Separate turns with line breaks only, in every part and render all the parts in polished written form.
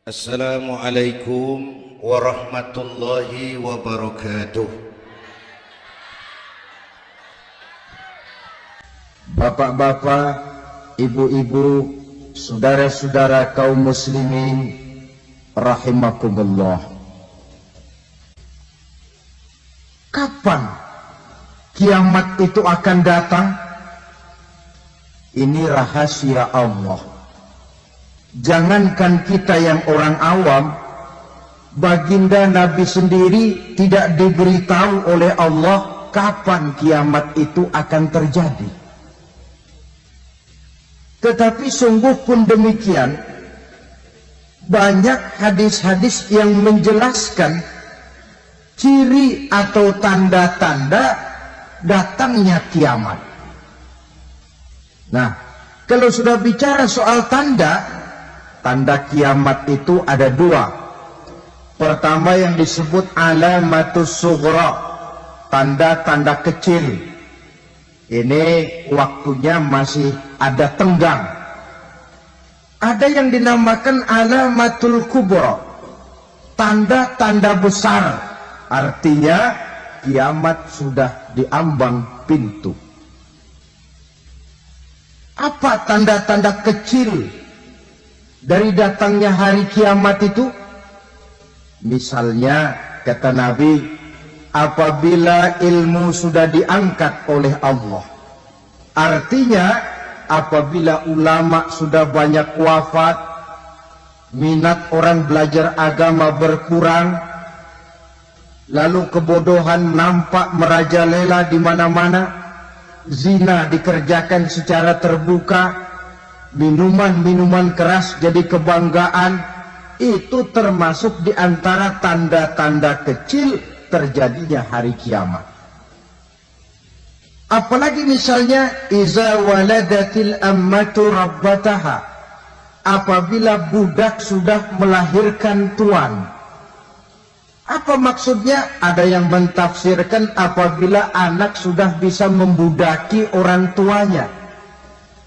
Assalamualaikum warahmatullahi wabarakatuh.
Bapak-bapak, ibu-ibu, saudara-saudara kaum muslimin rahimakumullah. Kapan kiamat itu akan datang? Ini rahasia Allah. Jangankan kita yang orang awam, baginda Nabi sendiri tidak diberitahu oleh Allah kapan kiamat itu akan terjadi. Tetapi sungguh pun demikian, banyak hadis-hadis yang menjelaskan ciri atau tanda-tanda datangnya kiamat. Nah, kalau sudah bicara soal tanda kiamat itu ada dua. Pertama yang disebut alamatus sughra, tanda-tanda kecil. Ini waktunya masih ada tenggang. Ada yang dinamakan alamatul kubra, tanda-tanda besar. Artinya kiamat sudah diambang pintu. Apa tanda-tanda kecil dari datangnya hari kiamat itu? Misalnya kata Nabi, apabila ilmu sudah diangkat oleh Allah. Artinya apabila ulama sudah banyak wafat, minat orang belajar agama berkurang, lalu kebodohan nampak merajalela di mana-mana, zina dikerjakan secara terbuka, minuman-minuman keras jadi kebanggaan, itu termasuk di antara tanda-tanda kecil terjadinya hari kiamat. Apalagi misalnya iza waladatil ammatu rabbataha, apabila budak sudah melahirkan tuan. Apa maksudnya? Ada yang mentafsirkan apabila anak sudah bisa membudaki orang tuanya.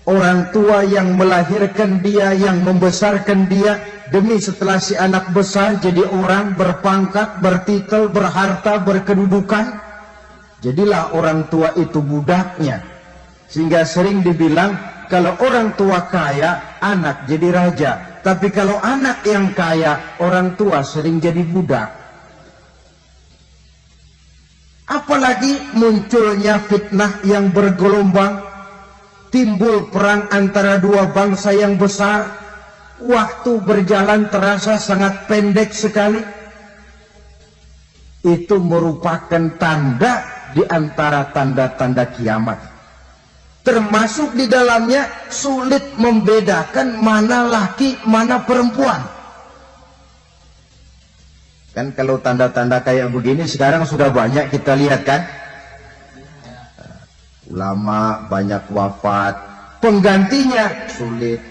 Orang tua yang melahirkan dia, yang membesarkan dia, demi setelah si anak besar jadi orang berpangkat, bertitel, berharta, berkedudukan, jadilah orang tua itu budaknya. Sehingga sering dibilang kalau orang tua kaya, anak jadi raja. Tapi kalau anak yang kaya, orang tua sering jadi budak. Apalagi munculnya fitnah yang bergelombang, timbul perang antara dua bangsa yang besar, waktu berjalan terasa sangat pendek sekali. Itu merupakan tanda di antara tanda-tanda kiamat. Termasuk di dalamnya sulit membedakan mana laki, mana perempuan. Kan kalau tanda-tanda kayak begini sekarang sudah banyak kita lihat kan? Ulama banyak wafat, penggantinya sulit.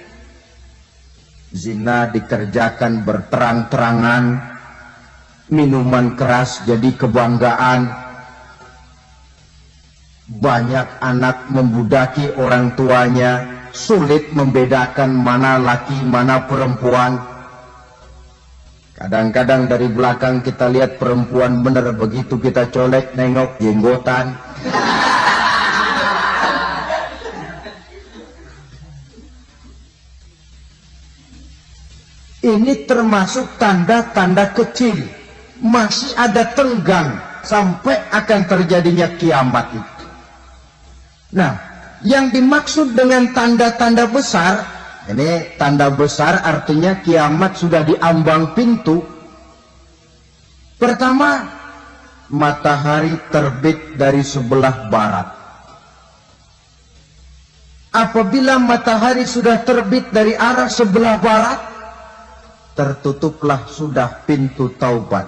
Zina dikerjakan berterang-terangan, minuman keras jadi kebanggaan, banyak anak membudaki orang tuanya, sulit membedakan mana laki mana perempuan. Kadang-kadang dari belakang kita lihat perempuan bener, begitu kita colek nengok jenggotan. Ini termasuk tanda-tanda kecil. Masih ada tenggang sampai akan terjadinya kiamat itu. Nah, yang dimaksud dengan tanda-tanda besar, ini tanda besar artinya kiamat sudah diambang pintu. Pertama, matahari terbit dari sebelah barat. Apabila matahari sudah terbit dari arah sebelah barat, tertutuplah sudah pintu taubat.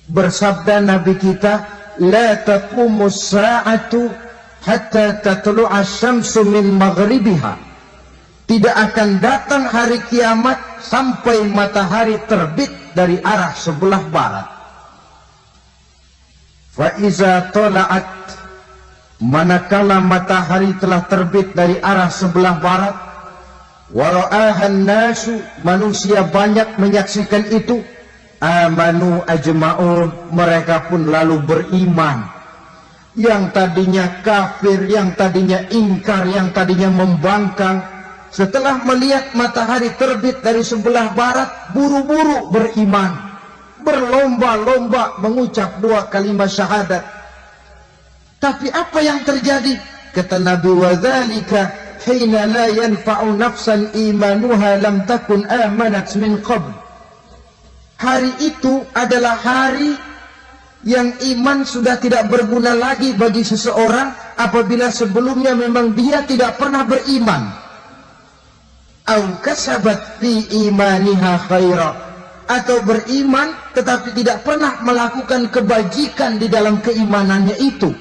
Bersabda Nabi kita, la taqumus sa'atu hatta tatlu'a syamsu min maghribiha. Tidak akan datang hari kiamat sampai matahari terbit dari arah sebelah barat. Fa iza tala'at, manakala matahari telah terbit dari arah sebelah barat, wa ra'ahan nasu, manusia banyak menyaksikan itu, amanu ajma'un, mereka pun lalu beriman. Yang tadinya kafir, yang tadinya ingkar, yang tadinya membangkang, setelah melihat matahari terbit dari sebelah barat, buru-buru beriman, berlomba-lomba mengucap 2 kalimat syahadat. Tapi apa yang terjadi? Kata Nabi, wa dzalika hina la yanfa'u nafsan imanuha lam takun amanat min qabl. Hari itu adalah hari yang iman sudah tidak berguna lagi bagi seseorang apabila sebelumnya memang dia tidak pernah beriman. Au kasabat fi imaniha khaira, atau beriman tetapi tidak pernah melakukan kebajikan di dalam keimanannya itu.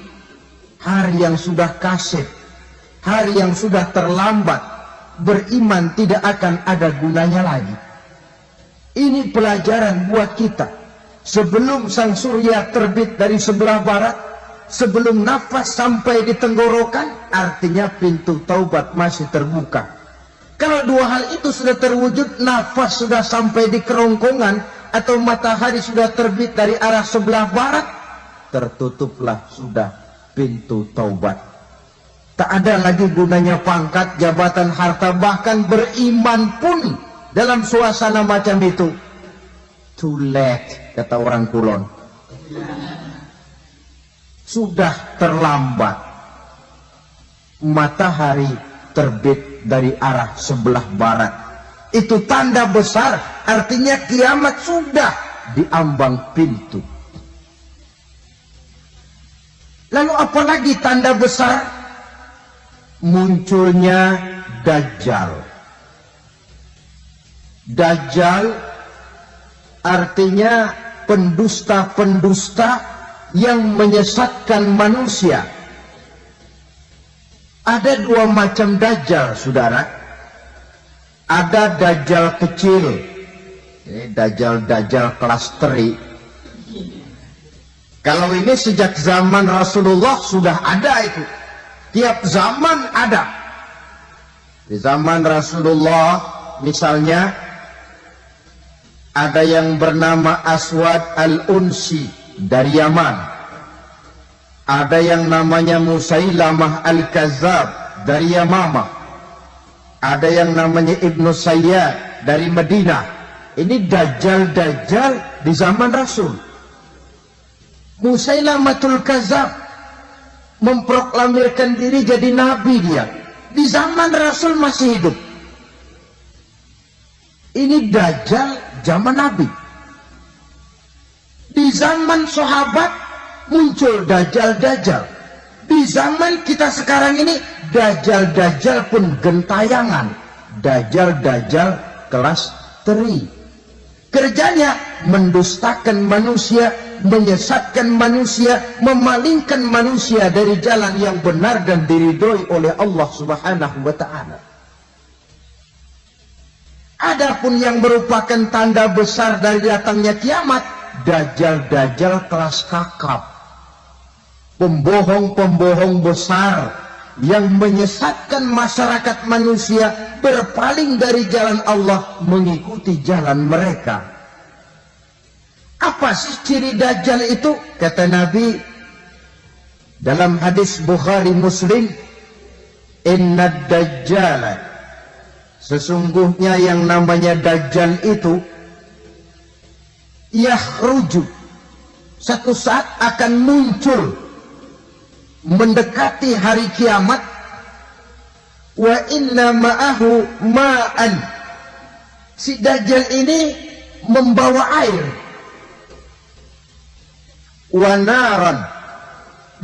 Hari yang sudah kasih, hari yang sudah terlambat, beriman tidak akan ada gunanya lagi. Ini pelajaran buat kita. Sebelum sang surya terbit dari sebelah barat, sebelum nafas sampai di tenggorokan, artinya pintu taubat masih terbuka. Kalau 2 hal itu sudah terwujud, nafas sudah sampai di kerongkongan, atau matahari sudah terbit dari arah sebelah barat, tertutuplah sudah pintu taubat. Tak ada lagi gunanya pangkat, jabatan, harta, bahkan beriman pun dalam suasana macam itu. Too late, kata orang Kulon. Sudah terlambat. Matahari terbit dari arah sebelah barat. Itu tanda besar, artinya kiamat sudah diambang pintu. Lalu apalagi tanda besar? Munculnya Dajjal. Dajjal artinya pendusta-pendusta yang menyesatkan manusia. Ada 2 macam Dajjal, saudara. Ada Dajjal kecil, ini Dajjal kelas teri. Kalau ini sejak zaman Rasulullah sudah ada itu. Tiap zaman ada. Di zaman Rasulullah misalnya ada yang bernama Aswad al-Unsi dari Yaman. Ada yang namanya Musailamah al-Kazzab dari Yamamah. Ada yang namanya Ibnu Sayyad dari Madinah. Ini Dajjal-Dajjal di zaman Rasul. Musailamatul Kazzab memproklamirkan diri jadi nabi dia. Di zaman Rasul masih hidup. Ini Dajjal zaman Nabi. Di zaman sahabat muncul Dajjal-Dajjal. Di zaman kita sekarang ini Dajjal-Dajjal pun gentayangan. Dajjal-Dajjal kelas teri. Kerjanya mendustakan manusia, menyesatkan manusia, memalingkan manusia dari jalan yang benar dan diridhoi oleh Allah Subhanahu wa ta'ala. Adapun yang merupakan tanda besar dari datangnya kiamat, Dajjal-Dajjal kelas kakap. Pembohong-pembohong besar yang menyesatkan masyarakat manusia berpaling dari jalan Allah mengikuti jalan mereka. Apa sih ciri Dajjal itu? Kata Nabi dalam hadis Bukhari Muslim, Inna Dajjal, sesungguhnya yang namanya Dajjal itu yakhruju, satu saat akan muncul mendekati hari kiamat, wa inna ma'ahu ma'an, si Dajjal ini membawa air, wa naran,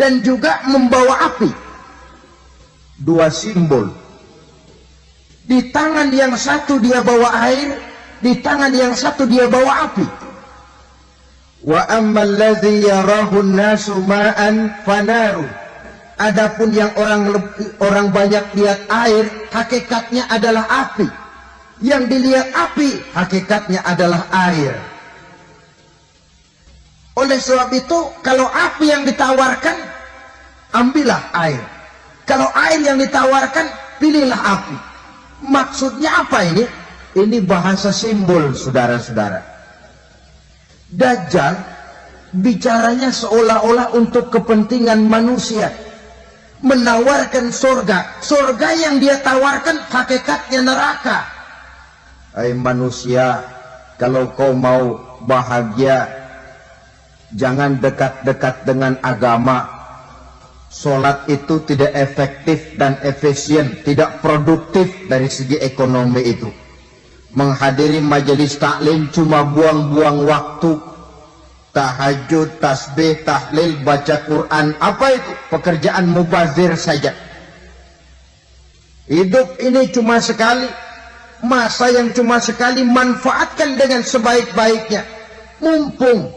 dan juga membawa api. 2 simbol. Di tangan yang satu dia bawa air, di tangan yang satu dia bawa api. Wa ammal ladzi yarahu an-nasu ma'an fanaru. Adapun yang orang banyak lihat air, hakikatnya adalah api. Yang dilihat api, hakikatnya adalah air. Oleh sebab itu, kalau api yang ditawarkan, ambillah air. Kalau air yang ditawarkan, pilihlah api. Maksudnya apa ini? Ini bahasa simbol, saudara-saudara. Dajjal bicaranya seolah-olah untuk kepentingan manusia, menawarkan surga. Surga yang dia tawarkan hakikatnya neraka. Hai manusia, kalau kau mau bahagia, jangan dekat-dekat dengan agama. Sholat itu tidak efektif dan efisien, tidak produktif dari segi ekonomi itu. Menghadiri majelis taklim cuma buang-buang waktu. Tahajud, tasbih, tahlil, baca Quran, apa itu? Pekerjaan mubazir saja. Hidup ini cuma sekali, masa yang cuma sekali, manfaatkan dengan sebaik-baiknya. Mumpung,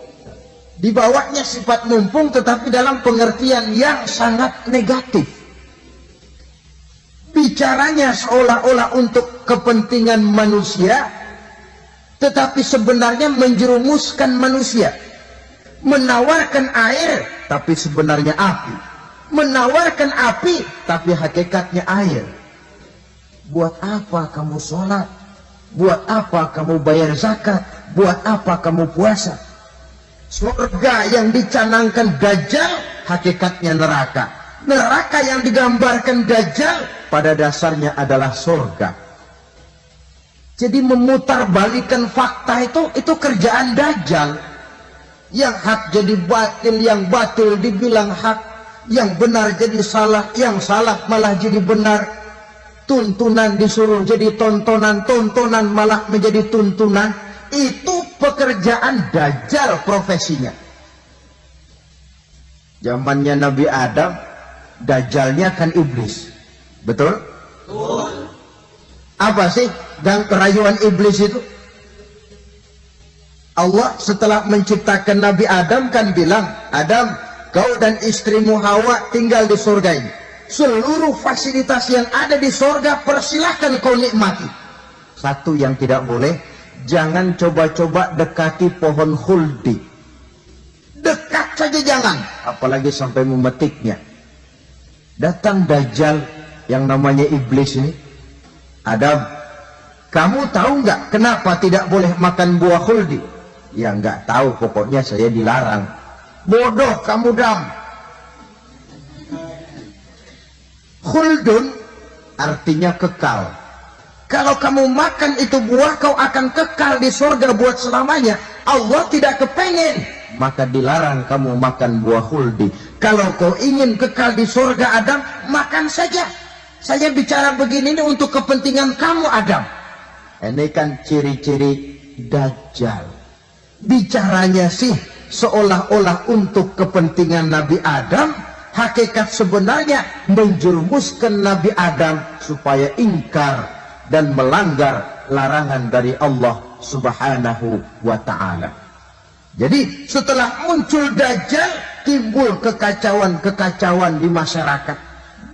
dibawanya sifat mumpung tetapi dalam pengertian yang sangat negatif. Bicaranya seolah-olah untuk kepentingan manusia, tetapi sebenarnya menjerumuskan manusia. Menawarkan air, tapi sebenarnya api. Menawarkan api, tapi hakikatnya air. Buat apa kamu sholat? Buat apa kamu bayar zakat? Buat apa kamu puasa? Surga yang dicanangkan Dajjal, hakikatnya neraka. Neraka yang digambarkan Dajjal, pada dasarnya adalah surga. Jadi memutarbalikkan fakta itu kerjaan Dajjal. Yang hak jadi batil, yang batil dibilang hak, yang benar jadi salah, yang salah malah jadi benar. Tuntunan disuruh jadi tontonan, tontonan malah menjadi tuntunan. Itu pekerjaan Dajjal profesinya. Zamannya Nabi Adam, Dajjalnya kan iblis. Betul? Betul. Apa sih dan kerayuan iblis itu? Allah setelah menciptakan Nabi Adam kan bilang, Adam, kau dan istrimu Hawa tinggal di surga ini. Seluruh fasilitas yang ada di surga persilahkan kau nikmati. Satu yang tidak boleh, jangan coba-coba dekati pohon khuldi. Dekat saja jangan, apalagi sampai memetiknya. Datang Dajjal yang namanya iblis ini. Adam, kamu tahu nggak kenapa tidak boleh makan buah khuldi? Ya nggak tahu, pokoknya saya dilarang. Bodoh kamu Dam. Khuldun artinya kekal. Kalau kamu makan itu buah, kau akan kekal di surga buat selamanya. Allah tidak kepengen, maka dilarang kamu makan buah khuldi. Kalau kau ingin kekal di surga Adam, makan saja. Saya bicara begini ini untuk kepentingan kamu Adam. Ini kan ciri-ciri Dajjal. Bicaranya sih seolah-olah untuk kepentingan Nabi Adam, hakikat sebenarnya menjerumuskan Nabi Adam supaya ingkar dan melanggar larangan dari Allah Subhanahu wa ta'ala. Jadi setelah muncul Dajjal, timbul kekacauan-kekacauan di masyarakat.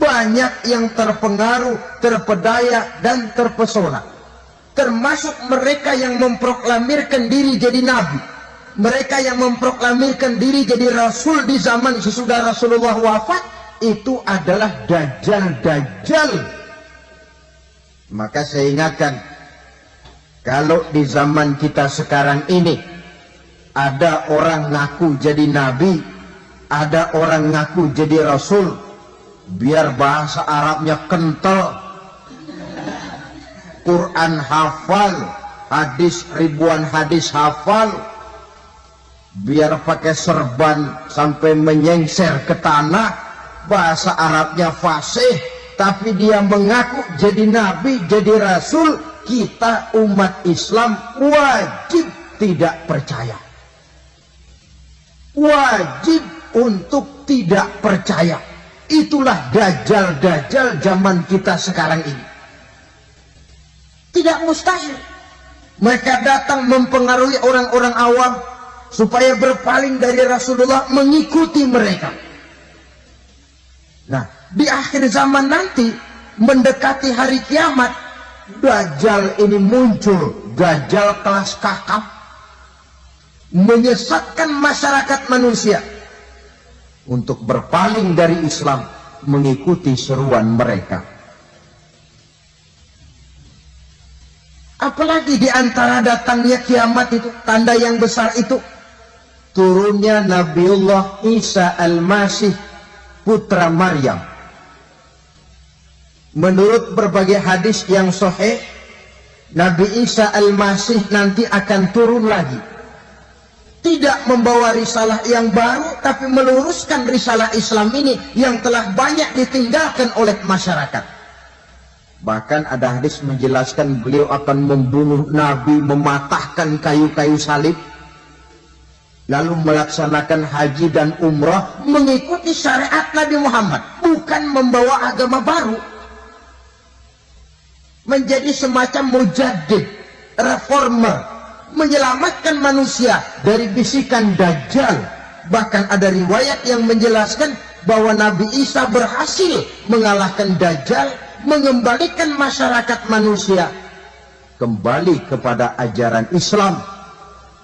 Banyak yang terpengaruh, terpedaya dan terpesona. Termasuk mereka yang memproklamirkan diri jadi nabi, mereka yang memproklamirkan diri jadi rasul di zaman sesudah Rasulullah wafat, itu adalah Dajjal. Maka saya ingatkan, kalau di zaman kita sekarang ini ada orang ngaku jadi nabi, ada orang ngaku jadi rasul, biar bahasa Arabnya kental, Quran hafal, hadis ribuan hadis hafal, biar pakai serban sampai menyengser ke tanah, bahasa Arabnya fasih, tapi dia mengaku jadi nabi, jadi rasul, kita umat Islam wajib tidak percaya. Wajib untuk tidak percaya. Itulah Dajjal zaman kita sekarang ini. Tidak mustahil mereka datang mempengaruhi orang-orang awam supaya berpaling dari Rasulullah, mengikuti mereka. Nah, di akhir zaman nanti mendekati hari kiamat, Dajjal ini muncul, Dajjal kelas kakap, menyesatkan masyarakat manusia untuk berpaling dari Islam, mengikuti seruan mereka. Apalagi di antara datangnya kiamat itu, tanda yang besar itu, turunnya Nabiullah Isa Al-Masih, putra Maryam. Menurut berbagai hadis yang sahih, Nabi Isa Al-Masih nanti akan turun lagi. Tidak membawa risalah yang baru, tapi meluruskan risalah Islam ini yang telah banyak ditinggalkan oleh masyarakat. Bahkan ada hadis menjelaskan beliau akan membunuh Nabi, mematahkan kayu-kayu salib, lalu melaksanakan haji dan umrah mengikuti syariat Nabi Muhammad, bukan membawa agama baru. Menjadi semacam mujaddid, reformer, menyelamatkan manusia dari bisikan Dajjal. Bahkan ada riwayat yang menjelaskan bahwa Nabi Isa berhasil mengalahkan Dajjal, mengembalikan masyarakat manusia kembali kepada ajaran Islam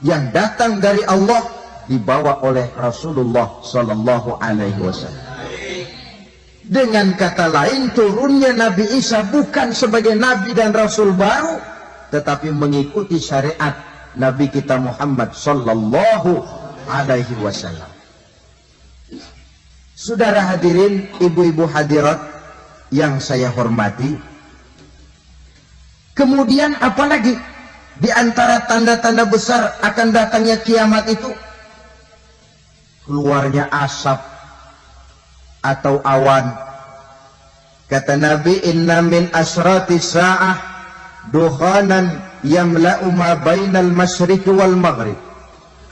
yang datang dari Allah, dibawa oleh Rasulullah Sallallahu Alaihi Wasallam. Dengan kata lain, turunnya Nabi Isa bukan sebagai Nabi dan Rasul baru, tetapi mengikuti syariat Nabi kita Muhammad Sallallahu Alaihi Wasallam. Saudara hadirin, ibu-ibu hadirat yang saya hormati, kemudian apalagi di antara tanda-tanda besar akan datangnya kiamat itu? Keluarnya asap atau awan. Kata Nabi, inna min asrati sa'ah dukhanan yamla'u ma bainal masyriqi wal maghrib.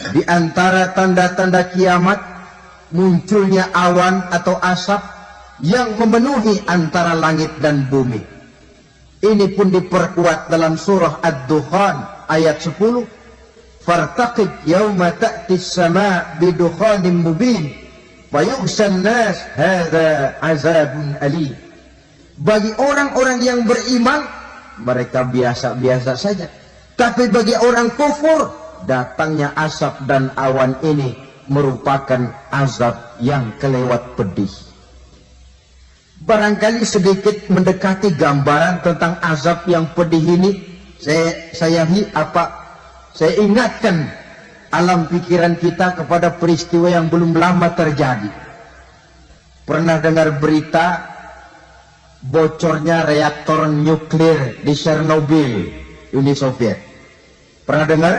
Di antara tanda-tanda kiamat munculnya awan atau asap yang memenuhi antara langit dan bumi. Ini pun diperkuat dalam surah Ad-Dukhan ayat 10. Fartaqib yawma ta'ti as-sama' bidukhanin mubin fayughshan nas hadza 'azabun alim. Bagi orang-orang yang beriman, mereka biasa-biasa saja. Tapi bagi orang kufur, datangnya asap dan awan ini merupakan azab yang kelewat pedih. Barangkali sedikit mendekati gambaran tentang azab yang pedih ini, saya ingatkan alam pikiran kita kepada peristiwa yang belum lama terjadi. Pernah dengar berita bocornya reaktor nuklir di Chernobyl, Uni Soviet? Pernah dengar?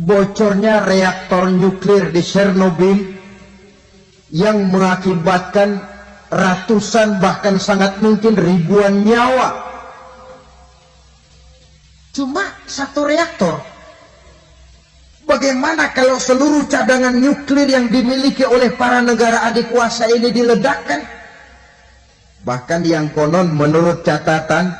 Bocornya reaktor nuklir di Chernobyl yang mengakibatkan ratusan bahkan sangat mungkin ribuan nyawa. Cuma satu reaktor. Bagaimana kalau seluruh cadangan nuklir yang dimiliki oleh para negara adik kuasa ini diledakkan? Bahkan yang konon menurut catatan,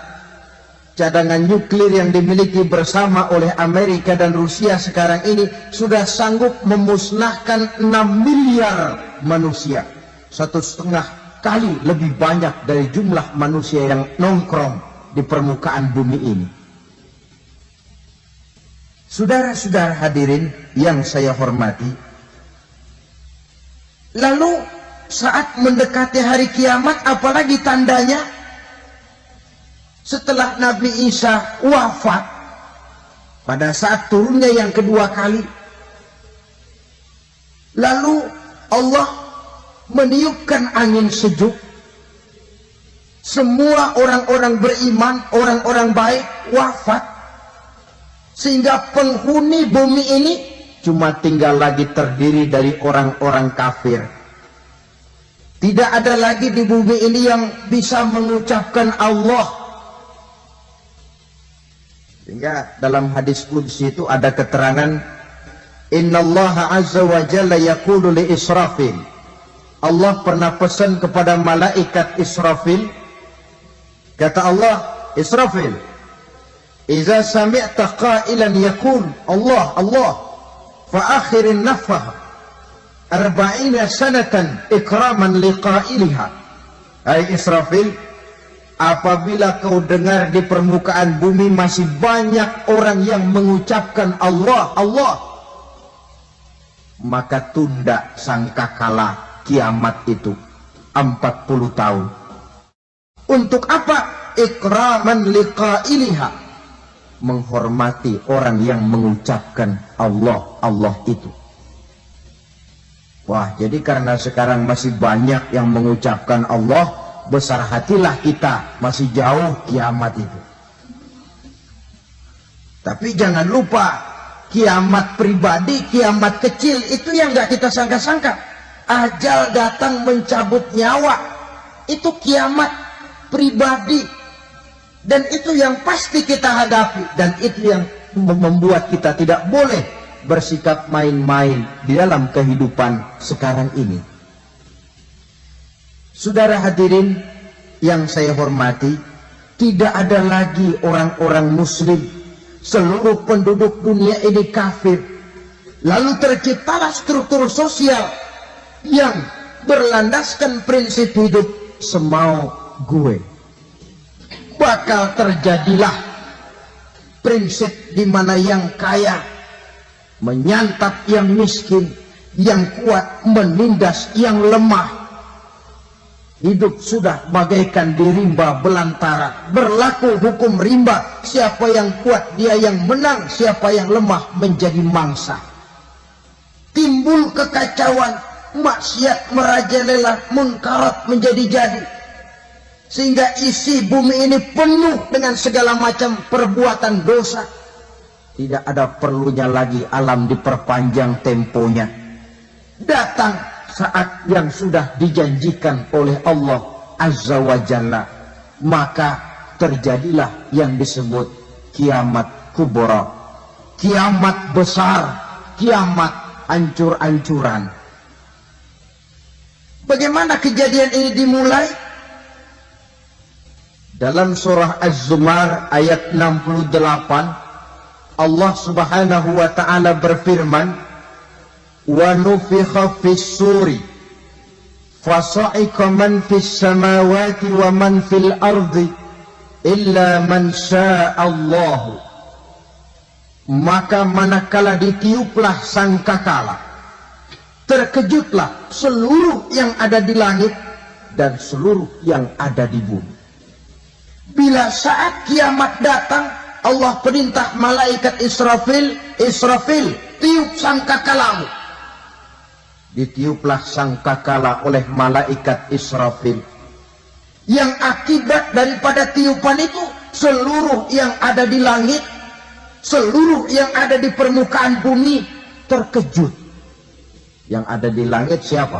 cadangan nuklir yang dimiliki bersama oleh Amerika dan Rusia sekarang ini sudah sanggup memusnahkan 6 miliar manusia. 1,5 kali lebih banyak dari jumlah manusia yang nongkrong di permukaan bumi ini. Saudara-saudara hadirin yang saya hormati, lalu saat mendekati hari kiamat, apalagi tandanya? Setelah Nabi Isa wafat, pada saat turunnya yang kedua kali, lalu Allah meniupkan angin sejuk. Semua orang-orang beriman, orang-orang baik wafat. Sehingga penghuni bumi ini cuma tinggal lagi terdiri dari orang-orang kafir. Tidak ada lagi di bumi ini yang bisa mengucapkan Allah. Sehingga dalam hadis qudsi itu ada keterangan, Innallaha azza wa jalla yaqulu li Israfil. Allah pernah pesan kepada malaikat Israfil. Kata Allah, Israfil, Iza sami'ta qailan yakul Allah Allah fa akhirin nafah 40 sanatan ikraman liqailiha. Hai Israfil, apabila kau dengar di permukaan bumi masih banyak orang yang mengucapkan Allah Allah, maka tunda sangkakala kiamat itu 40 tahun. Untuk apa? ikraman liqailiha, menghormati orang yang mengucapkan Allah, Allah itu. Wah, jadi karena sekarang masih banyak yang mengucapkan Allah, besar hatilah kita, masih jauh kiamat itu. Tapi jangan lupa, kiamat pribadi, kiamat kecil itu yang gak kita sangka-sangka. Ajal datang mencabut nyawa, itu kiamat pribadi. Dan itu yang pasti kita hadapi. Dan itu yang membuat kita tidak boleh bersikap main-main di dalam kehidupan sekarang ini. Saudara hadirin yang saya hormati, tidak ada lagi orang-orang muslim. Seluruh penduduk dunia ini kafir. Lalu terciptalah struktur sosial yang berlandaskan prinsip hidup semau gue. Bakal terjadilah prinsip di mana yang kaya menyantap yang miskin, yang kuat menindas yang lemah. Hidup sudah bagaikan di rimba belantara. Berlaku hukum rimba. Siapa yang kuat dia yang menang, siapa yang lemah menjadi mangsa. Timbul kekacauan, maksiat merajalela, munkarat menjadi-jadi. Sehingga isi bumi ini penuh dengan segala macam perbuatan dosa. Tidak ada perlunya lagi alam diperpanjang temponya. Datang saat yang sudah dijanjikan oleh Allah Azza wa Jalla, maka terjadilah yang disebut kiamat kubra, kiamat besar, kiamat ancur-ancuran. Bagaimana kejadian ini dimulai? Dalam surah Az-Zumar ayat 68, Allah Subhanahu wa taala berfirman, "Wa nufikha fis-suri fasa'iqa man fis samawati wa man fil ardi illa man sya'allahu." Maka manakala ditiuplah sangkakala, terkejutlah seluruh yang ada di langit dan seluruh yang ada di bumi. Bila saat kiamat datang, Allah perintah malaikat Israfil, Israfil, tiup sangkakalamu. Ditiuplah sangkakala oleh malaikat Israfil. Yang akibat daripada tiupan itu, seluruh yang ada di langit, seluruh yang ada di permukaan bumi terkejut. Yang ada di langit siapa?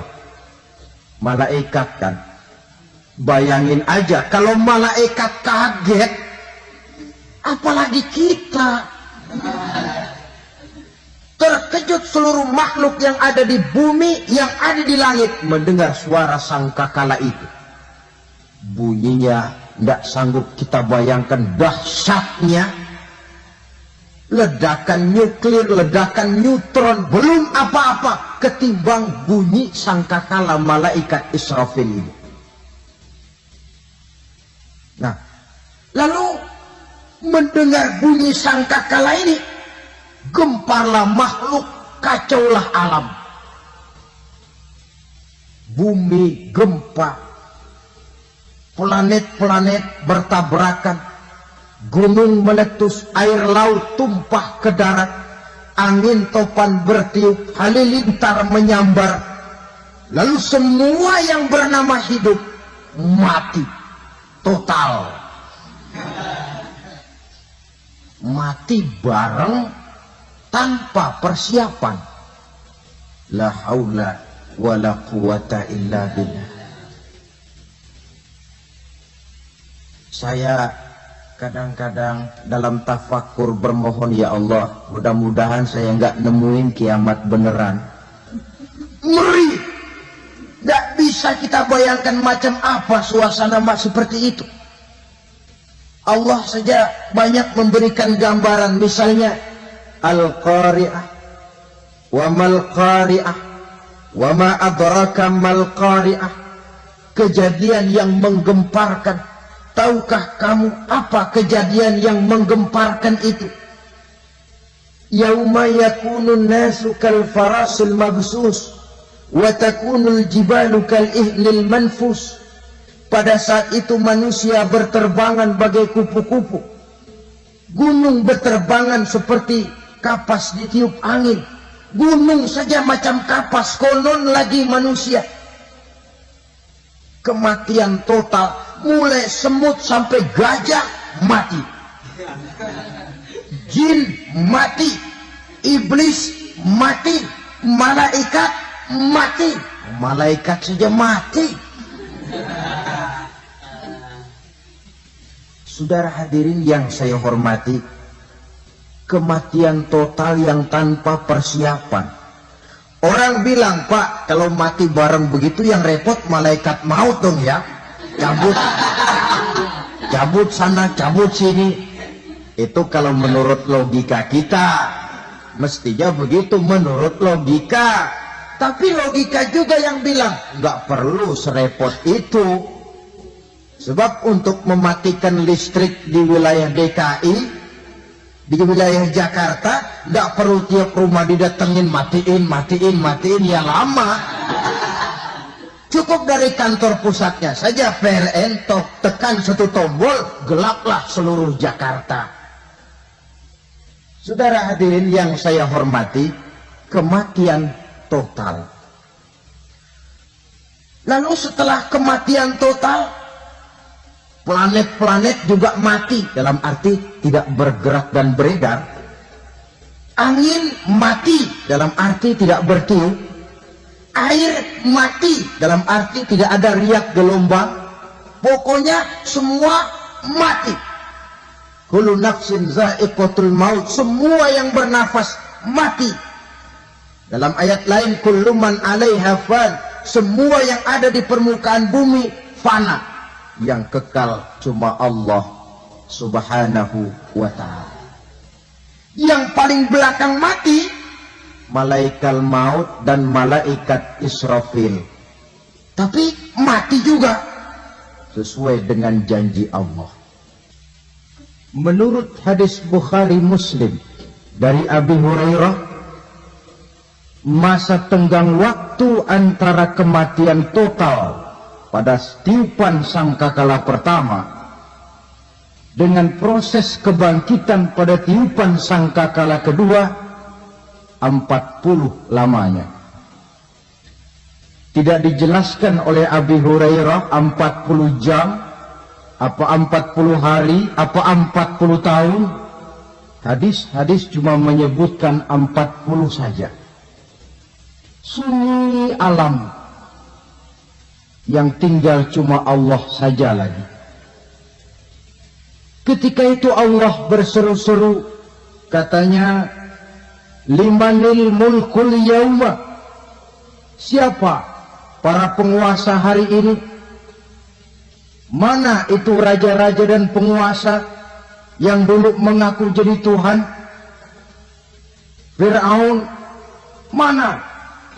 Malaikat kan. Bayangin aja kalau malaikat kaget, apalagi kita. Terkejut seluruh makhluk yang ada di bumi, yang ada di langit mendengar suara sangkakala itu. Bunyinya tidak sanggup kita bayangkan dahsyatnya. Ledakan nuklir, ledakan neutron, belum apa-apa ketimbang bunyi sangkakala malaikat Israfil ini. Nah, lalu mendengar bunyi sangkakala ini, gemparlah makhluk, kacaulah alam. Bumi gempa, planet-planet bertabrakan, gunung meletus, air laut tumpah ke darat, angin topan bertiup, halilintar menyambar. Lalu semua yang bernama hidup mati total. Mati bareng tanpa persiapan. La haula wala quwata illa billah. Saya kadang-kadang dalam tafakur bermohon, ya Allah, mudah-mudahan saya nggak nemuin kiamat beneran. Ngeri. Nggak bisa kita bayangkan macam apa suasana seperti itu. Allah saja banyak memberikan gambaran, misalnya Al-Qari'ah, wa mal Qari'ah, wa ma adraka mal Qari'ah. Kejadian yang menggemparkan. Tahukah kamu apa kejadian yang menggemparkan itu? Yauma yakunun nasu kal farasil mabsus wa takunul jibalu kal ihlil manfus. pada saat itu manusia berterbangan bagai kupu-kupu. Gunung berterbangan seperti kapas ditiup angin. Gunung saja macam kapas, konon lagi manusia. Kematian total, mulai semut sampai gajah mati. Jin mati, iblis mati, malaikat mati. Malaikat saja mati. Saudara hadirin yang saya hormati, kematian total yang tanpa persiapan. Orang bilang, Pak, kalau mati bareng begitu yang repot malaikat maut dong ya. Cabut sana, cabut sini. Itu kalau menurut logika kita. Mestinya begitu menurut logika. Tapi logika juga yang bilang, nggak perlu serepot itu. Sebab untuk mematikan listrik di wilayah DKI, di wilayah Jakarta, nggak perlu tiap rumah didatengin, matiin, ya lama. Cukup dari kantor pusatnya saja PLN, tekan satu tombol, gelaplah seluruh Jakarta. Saudara hadirin yang saya hormati, kematian total. Lalu setelah kematian total, planet-planet juga mati, dalam arti tidak bergerak dan beredar. Angin mati, dalam arti tidak bertiup. Air mati, dalam arti tidak ada riak gelombang. Pokoknya semua mati. Kullu nafsin za'iqatul maut, semua yang bernafas mati. Dalam ayat lain, kullu man 'alaiha fan, semua yang ada di permukaan bumi fana. Yang kekal cuma Allah subhanahu wa ta'ala. Yang paling belakang mati malaikat maut dan malaikat Israfil. Tapi mati juga sesuai dengan janji Allah. Menurut hadis Bukhari Muslim dari Abi Hurairah, masa tenggang waktu antara kematian total pada tiupan sangkakala pertama dengan proses kebangkitan pada tiupan sangkakala kedua 40 lamanya. Tidak dijelaskan oleh Abi Hurairah 40 jam, apa 40 hari, apa 40 tahun. Hadis-hadis cuma menyebutkan 40 saja. Sunyi alam yang tinggal cuma Allah saja lagi. Ketika itu Allah berseru-seru, katanya, limanil mulkul yauma, siapa para penguasa hari ini? Mana itu raja-raja dan penguasa yang dulu mengaku jadi Tuhan? Fir'aun, mana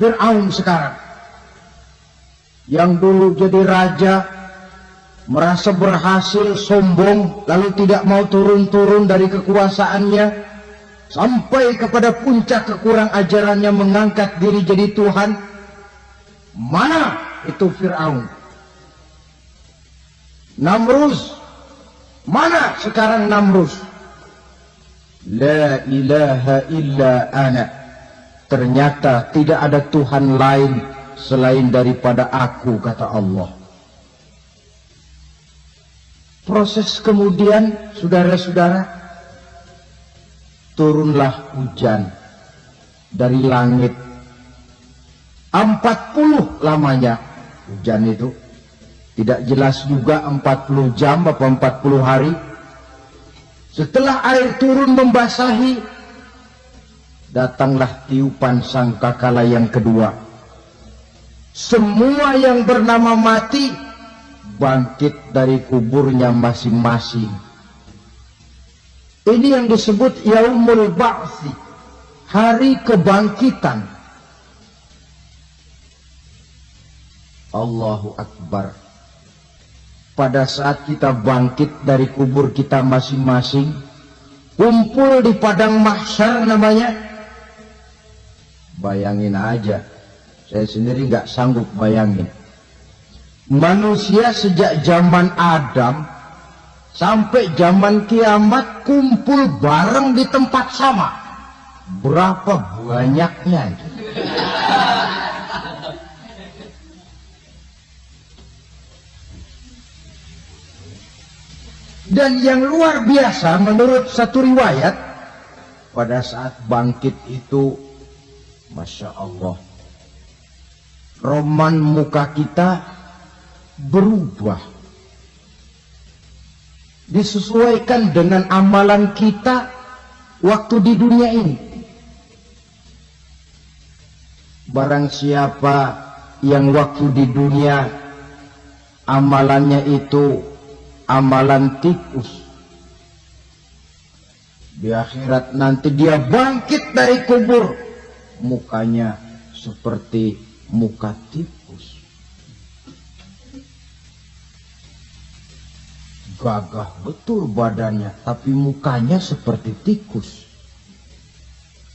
Fir'aun sekarang? Yang dulu jadi raja, merasa berhasil, sombong, lalu tidak mau turun-turun dari kekuasaannya, sampai kepada puncak kekurang ajarannya mengangkat diri jadi Tuhan. Mana itu Fir'aun? Namrus, mana sekarang Namrus? La ilaha illa ana, ternyata tidak ada Tuhan lain selain daripada aku, kata Allah. Proses kemudian, saudara-saudara, turunlah hujan dari langit. 40 lamanya hujan itu. Tidak jelas juga 40 jam atau 40 hari. Setelah air turun membasahi, datanglah tiupan sangkakala yang kedua. Semua yang bernama mati bangkit dari kuburnya masing-masing. Ini yang disebut Yaumul Ba'thi, hari kebangkitan. Allahu Akbar. Pada saat kita bangkit dari kubur kita masing-masing, kumpul di padang mahsyar namanya. Bayangin aja, saya sendiri nggak sanggup bayangin. Manusia sejak zaman Adam sampai zaman kiamat kumpul bareng di tempat sama. Berapa banyaknya? Dan yang luar biasa menurut satu riwayat, pada saat bangkit itu, Masya Allah, roman muka kita berubah, disesuaikan dengan amalan kita waktu di dunia ini. Barang siapa yang waktu di dunia amalannya itu amalan tikus, di akhirat nanti dia bangkit dari kubur, mukanya seperti muka tikus. Gagah betul badannya, tapi mukanya seperti tikus.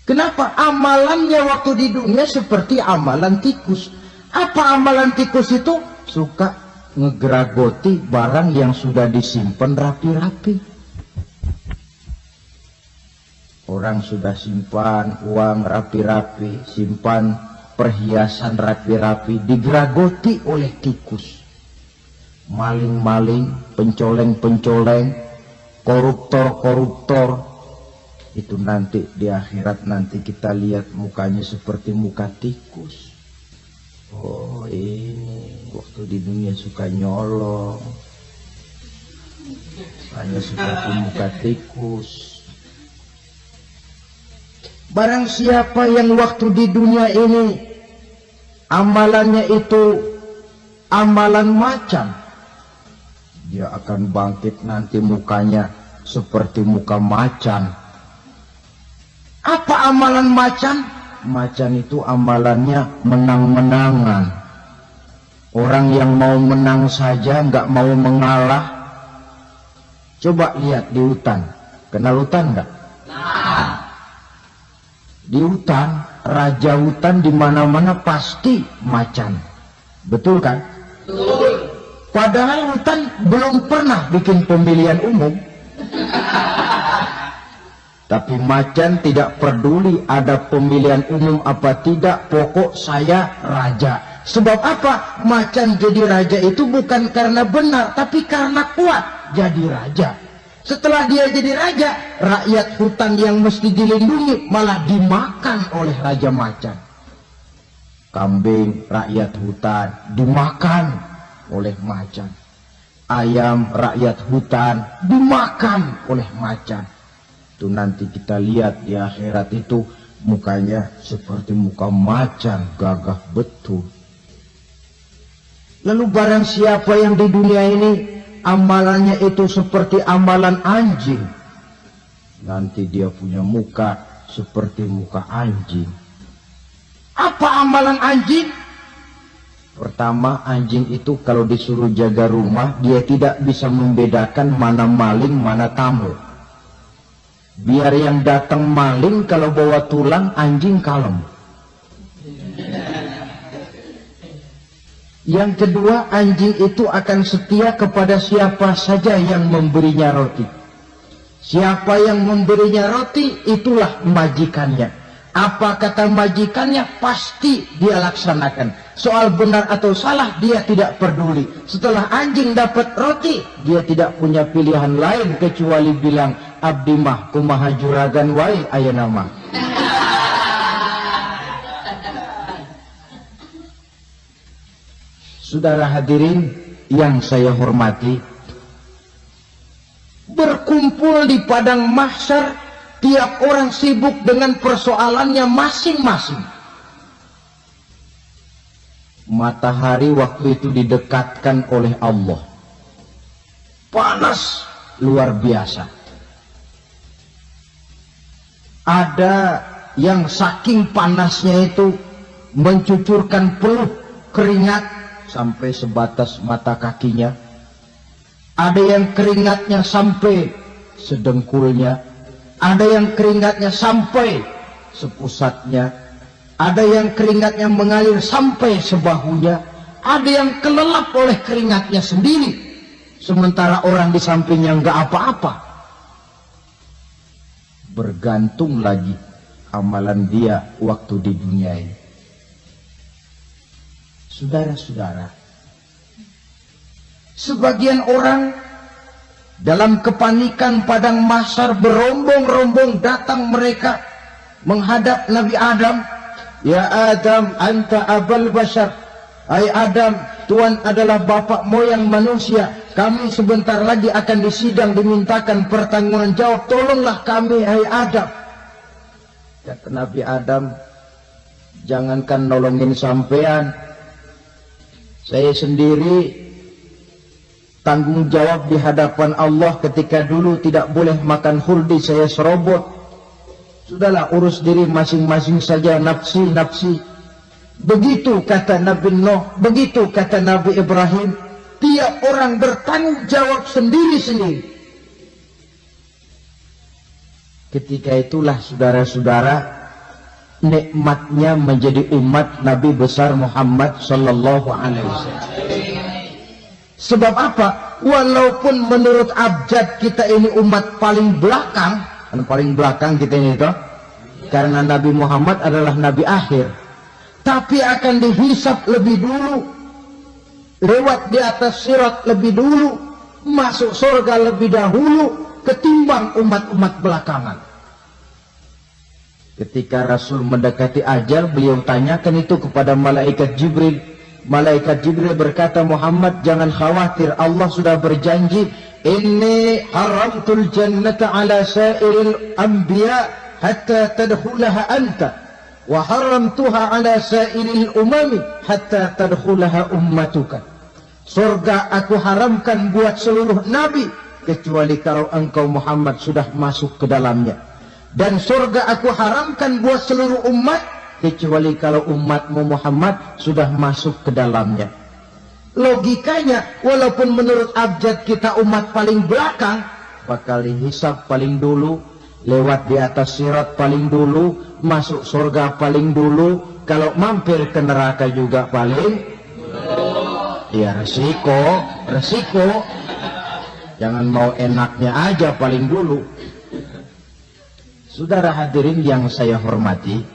Kenapa? Amalannya waktu di dunia seperti amalan tikus. Apa amalan tikus itu? Suka ngegeragoti barang yang sudah disimpan rapi-rapi. Orang sudah simpan uang rapi-rapi, simpan perhiasan rapi-rapi, digeragoti oleh tikus. Maling-maling, pencoleng-pencoleng, koruptor-koruptor, itu nanti di akhirat nanti kita lihat mukanya seperti muka tikus. Oh, ini waktu di dunia suka nyolong, hanya seperti muka tikus. Barang siapa yang waktu di dunia ini amalannya itu amalan macan, dia akan bangkit nanti mukanya seperti muka macan. Apa amalan macan? Macan itu amalannya menang-menangan. Orang yang mau menang saja, nggak mau mengalah. Coba lihat di hutan. Kenal hutan nggak? Nah. Di hutan, raja hutan di mana-mana pasti macan. Betul kan? Betul. Padahal hutan belum pernah bikin pemilihan umum. Tapi macan tidak peduli ada pemilihan umum apa tidak, pokok saya raja. Sebab apa? Macan jadi raja itu bukan karena benar, tapi karena kuat jadi raja. Setelah dia jadi raja, rakyat hutan yang mesti dilindungi malah dimakan oleh raja macan. Kambing rakyat hutan dimakan oleh macan. Ayam rakyat hutan dimakan oleh macan. Itu nanti kita lihat di akhirat itu mukanya seperti muka macan, gagah betul. Lalu barang siapa yang di dunia ini amalannya itu seperti amalan anjing, nanti dia punya muka seperti muka anjing. Apa amalan anjing? Pertama, anjing itu kalau disuruh jaga rumah, dia tidak bisa membedakan mana maling, mana tamu. Biar yang datang maling kalau bawa tulang, anjing kalem. Yang kedua, anjing itu akan setia kepada siapa saja yang memberinya roti. Siapa yang memberinya roti, itulah majikannya. Apa kata majikannya, pasti dia laksanakan. Soal benar atau salah, dia tidak peduli. Setelah anjing dapat roti, dia tidak punya pilihan lain kecuali bilang, abdi mah kumaha juragan wae ayeuna mah. Saudara hadirin yang saya hormati, berkumpul di padang mahsyar, tiap orang sibuk dengan persoalannya masing-masing. Matahari waktu itu didekatkan oleh Allah, panas luar biasa. Ada yang saking panasnya itu mencucurkan peluh keringat sampai sebatas mata kakinya. Ada yang keringatnya sampai sedengkulnya. Ada yang keringatnya sampai sepusatnya. Ada yang keringatnya mengalir sampai sebahunya. Ada yang kelelap oleh keringatnya sendiri, sementara orang di sampingnya nggak apa-apa. Bergantung lagi amalan dia waktu di dunia ini. Saudara-saudara, sebagian orang dalam kepanikan padang mahsyar berombong-rombong datang mereka menghadap Nabi Adam. Ya Adam, anta abal bashar. Hai Adam, Tuhan adalah bapak moyang manusia. Kami sebentar lagi akan disidang, dimintakan pertanggungan jawab. Tolonglah kami, hai Adam. Kata Nabi Adam, jangankan nolongin sampean, saya sendiri tanggung jawab di hadapan Allah ketika dulu tidak boleh makan huldi, saya serobot. Sudahlah, urus diri masing-masing saja, nafsi. Begitu kata Nabi Nuh, begitu kata Nabi Ibrahim. Tiap orang bertanggung jawab sendiri-sendiri. Ketika itulah saudara-saudara, nikmatnya menjadi umat Nabi besar Muhammad sallallahu alaihi wasallam. Sebab apa? Walaupun menurut abjad kita ini umat paling belakang, paling belakang kita ini toh, karena Nabi Muhammad adalah Nabi akhir, tapi akan dihisap lebih dulu, lewat di atas sirat lebih dulu, masuk surga lebih dahulu ketimbang umat-umat belakangan. Ketika Rasul mendekati ajal, beliau tanyakan itu kepada malaikat Jibril. Malaikat Jibril berkata, Muhammad jangan khawatir, Allah sudah berjanji, inni haramtul jannata ala sairil anbiya hatta tadkhulaha anta, wa haramtuha ala sairil umami hatta tadkhulaha ummatuka. Surga aku haramkan buat seluruh nabi, kecuali kalau engkau Muhammad sudah masuk ke dalamnya. Dan surga aku haramkan buat seluruh umat, kecuali kalau umatmu Muhammad sudah masuk ke dalamnya. Logikanya, walaupun menurut abjad kita umat paling belakang, bakal dihisab paling dulu, lewat di atas sirat paling dulu, masuk surga paling dulu, kalau mampir ke neraka juga paling. Ya resiko. Jangan mau enaknya aja paling dulu. Saudara hadirin yang saya hormati,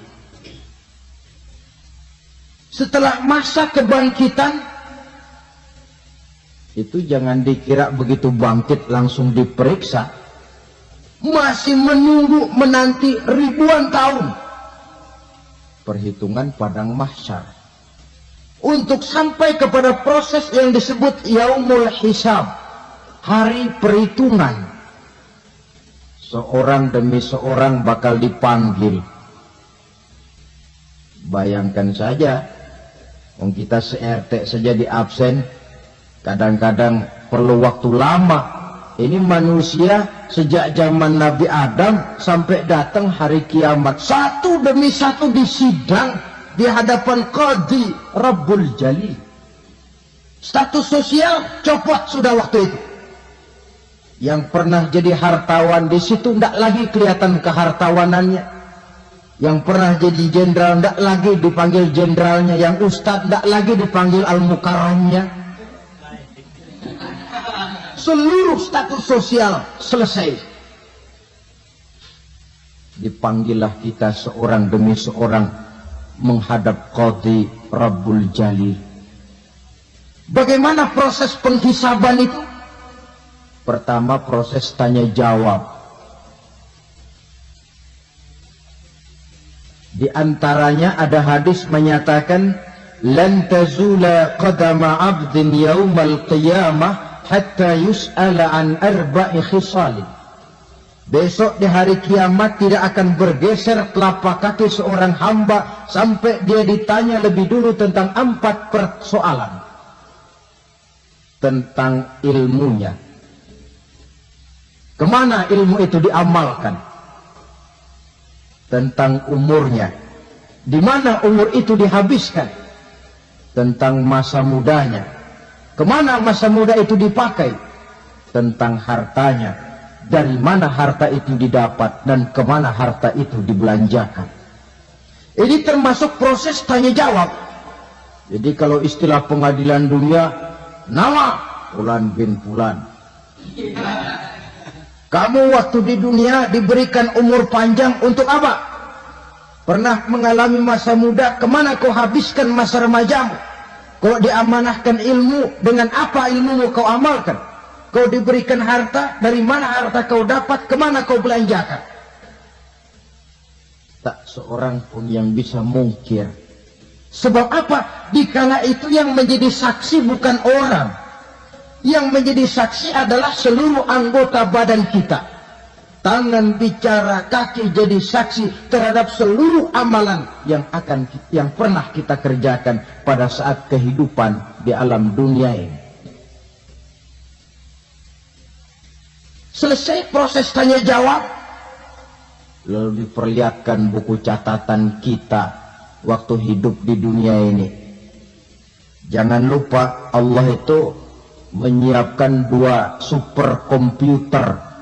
setelah masa kebangkitan itu jangan dikira begitu bangkit langsung diperiksa, masih menunggu menanti ribuan tahun perhitungan padang mahsyar untuk sampai kepada proses yang disebut yaumul hisab, hari perhitungan. Seorang demi seorang bakal dipanggil. Bayangkan saja, kita se-RT saja di absen, kadang-kadang perlu waktu lama. Ini manusia sejak zaman Nabi Adam sampai datang hari kiamat, satu demi satu disidang di hadapan Qadhi Rabbul Jalil. Status sosial copot sudah waktu itu. Yang pernah jadi hartawan di situ tidak lagi kelihatan kehartawanannya. Yang pernah jadi jenderal tidak lagi dipanggil jenderalnya. Yang ustadz tidak lagi dipanggil al-mukarramnya. Seluruh status sosial selesai. Dipanggillah kita seorang demi seorang menghadap Qadhi Rabbul Jalil. Bagaimana proses penghisaban itu? Pertama, proses tanya jawab. Di antaranya ada hadis menyatakan, lan tazula qadama 'abdin yaumal qiyamah hatta yus'ala an arba'i khisalin. Besok di hari kiamat tidak akan bergeser telapak kaki seorang hamba sampai dia ditanya lebih dulu tentang 4 persoalan. Tentang ilmunya. Kemana ilmu itu diamalkan? Tentang umurnya. Di mana umur itu dihabiskan? Tentang masa mudanya. Kemana masa muda itu dipakai? Tentang hartanya. Dari mana harta itu didapat dan kemana harta itu dibelanjakan? Ini termasuk proses tanya jawab. Jadi kalau istilah pengadilan dunia, nama Fulan bin Fulan. Kamu waktu di dunia diberikan umur panjang untuk apa? Pernah mengalami masa muda, kemana kau habiskan masa remajamu? Kau diamanahkan ilmu, dengan apa ilmumu kau amalkan? Kau diberikan harta, dari mana harta kau dapat, kemana kau belanjakan? Tak seorang pun yang bisa mungkir. Sebab apa? Dikala itu yang menjadi saksi bukan orang. Yang menjadi saksi adalah seluruh anggota badan kita. Tangan bicara, kaki jadi saksi terhadap seluruh amalan yang pernah kita kerjakan pada saat kehidupan di alam dunia ini. Selesai proses tanya jawab, lalu diperlihatkan buku catatan kita waktu hidup di dunia ini. Jangan lupa Allah itu menyiapkan 2 superkomputer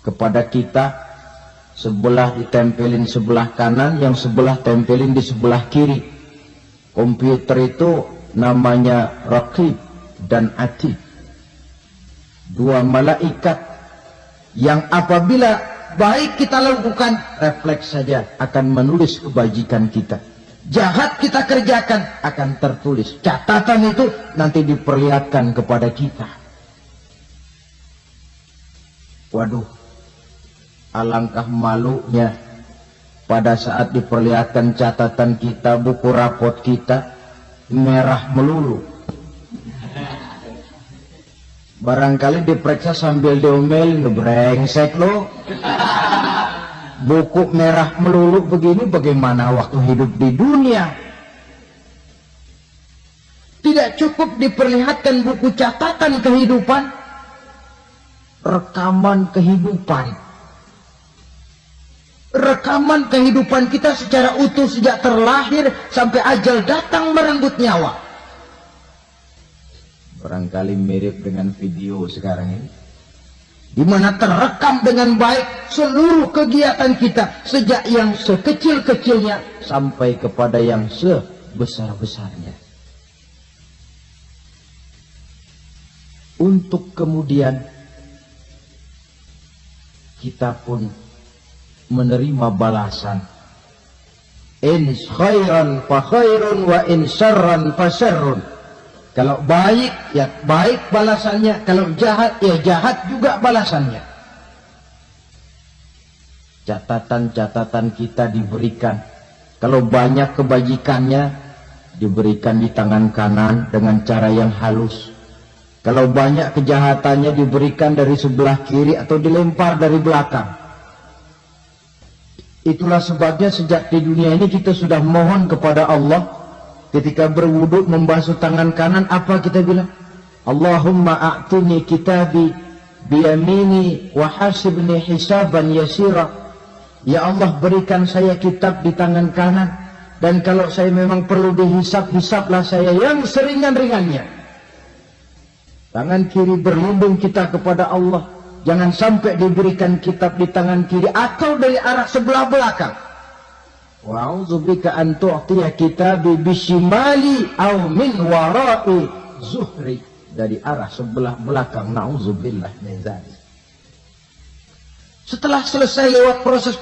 kepada kita, sebelah ditempelin sebelah kanan, yang sebelah tempelin di sebelah kiri. Komputer itu namanya Raqib dan Atid, 2 malaikat yang apabila baik kita lakukan, refleks saja akan menulis kebajikan kita. Jahat kita kerjakan, akan tertulis. Catatan itu nanti diperlihatkan kepada kita. Waduh, alangkah malunya pada saat diperlihatkan catatan kita, buku rapot kita merah melulu. Barangkali diperiksa sambil diomelin, brengsek lo. Buku merah melulu begini, bagaimana waktu hidup di dunia? Tidak cukup diperlihatkan buku catatan kehidupan, rekaman kehidupan. Rekaman kehidupan kita secara utuh sejak terlahir sampai ajal datang merenggut nyawa. Barangkali mirip dengan video sekarang ini, di mana terekam dengan baik seluruh kegiatan kita, sejak yang sekecil-kecilnya sampai kepada yang sebesar-besarnya. Untuk kemudian kita pun menerima balasan. In khairan fa khairun wa in syarran fa syarrun. Kalau baik, ya baik balasannya. Kalau jahat, ya jahat juga balasannya. Catatan-catatan kita diberikan. Kalau banyak kebajikannya, diberikan di tangan kanan dengan cara yang halus. Kalau banyak kejahatannya, diberikan dari sebelah kiri atau dilempar dari belakang. Itulah sebabnya sejak di dunia ini kita sudah mohon kepada Allah. Ketika berwudu membasuh tangan kanan, apa kita bilang? Allahumma a'tini kitabi biyamini wa hasibni hisaban yasira. Ya Allah, berikan saya kitab di tangan kanan, dan kalau saya memang perlu dihisab, hisablah saya yang seringan-ringannya. Tangan kiri berlindung kita kepada Allah. Jangan sampai diberikan kitab di tangan kiri atau dari arah sebelah belakang. Wa'udzubika an tu'tiya kitabi bishimali aw min wara'i zuhri, dari arah sebelah belakang. Na'udzubillah min dzalik. Setelah selesai lewat proses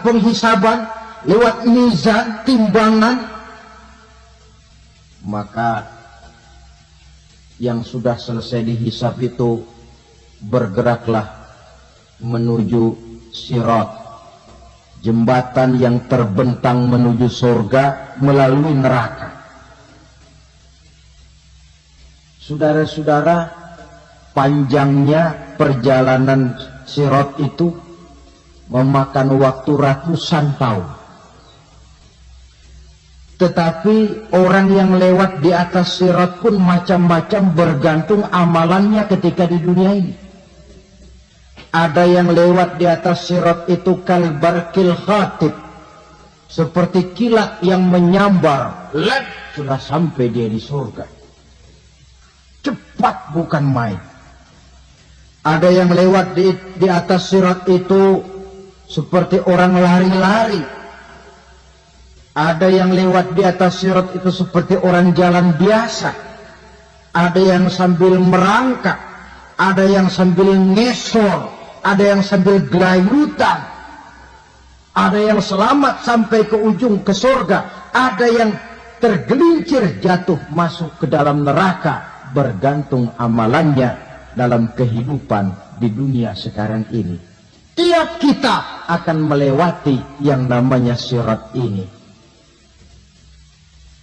penghisaban, lewat mizan, timbangan, maka yang sudah selesai dihisab itu bergeraklah menuju sirat, jembatan yang terbentang menuju surga melalui neraka. Saudara-saudara, panjangnya perjalanan sirat itu memakan waktu ratusan tahun. Tetapi orang yang lewat di atas sirat pun macam-macam, bergantung amalannya ketika di dunia ini. Ada yang lewat di atas sirat itu kalbarkil khatib, seperti kilat yang menyambar, sudah sampai dia di surga. Cepat bukan main. Ada yang lewat di atas sirat itu seperti orang lari-lari, Ada yang lewat di atas sirat itu seperti orang jalan biasa. Ada yang sambil merangkak, ada yang sambil ngesor, ada yang sambil gelayutan, ada yang selamat sampai ke ujung ke surga, ada yang tergelincir jatuh masuk ke dalam neraka, bergantung amalannya dalam kehidupan di dunia sekarang ini. Tiap kita akan melewati yang namanya sirat ini.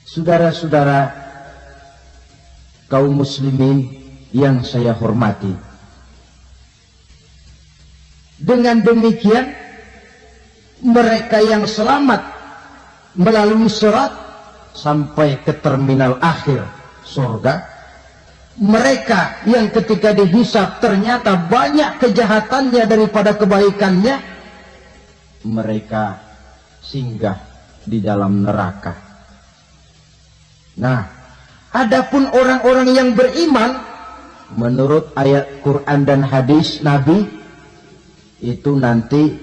Saudara-saudara kaum muslimin yang saya hormati, dengan demikian mereka yang selamat melalui sirat sampai ke terminal akhir surga, mereka yang ketika dihisab ternyata banyak kejahatannya daripada kebaikannya, mereka singgah di dalam neraka. Nah, adapun orang-orang yang beriman menurut ayat Quran dan hadis Nabi itu nanti